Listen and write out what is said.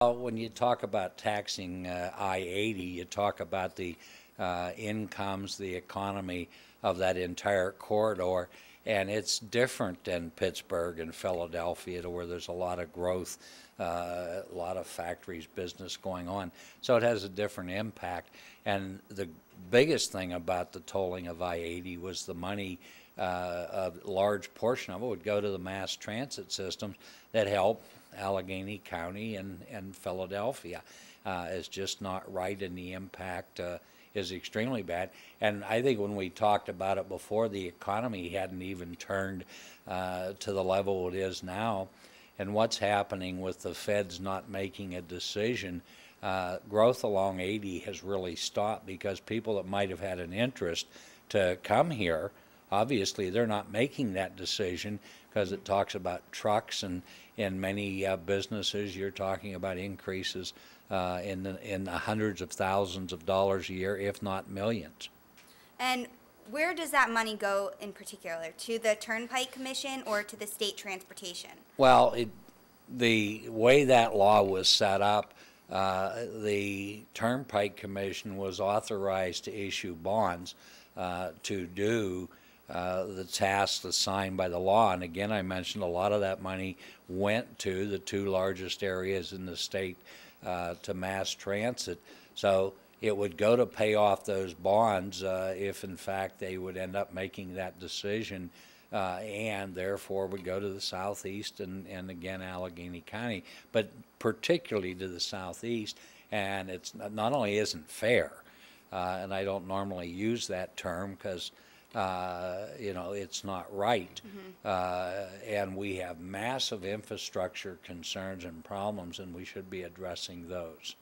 When you talk about taxing I-80, you talk about the incomes, the economy of that entire corridor, and it's different than Pittsburgh and Philadelphia, where there's a lot of growth, a lot of factories, business going on. So it has a different impact. And the biggest thing about the tolling of I-80 was the money, a large portion of it would go to the mass transit systems that help Allegheny County and Philadelphia. It's just not right, and the impact is extremely bad. And I think when we talked about it before, the economy hadn't even turned to the level it is now. And what's happening with the feds not making a decision, growth along 80 has really stopped, because people that might have had an interest to come here, obviously they're not making that decision, because it talks about trucks, and in many businesses you're talking about increases in the hundreds of thousands of dollars a year, if not millions. And where does that money go in particular? To the Turnpike Commission or to the state transportation? Well, the way that law was set up, the Turnpike Commission was authorized to issue bonds to do the tasks assigned by the law. And again, I mentioned a lot of that money went to the two largest areas in the state to mass transit. So it would go to pay off those bonds if in fact they would end up making that decision, and therefore would go to the southeast and again Allegheny County, but particularly to the southeast. And it's not only isn't fair, and I don't normally use that term because you know, it's not right. And we have massive infrastructure concerns and problems, and we should be addressing those.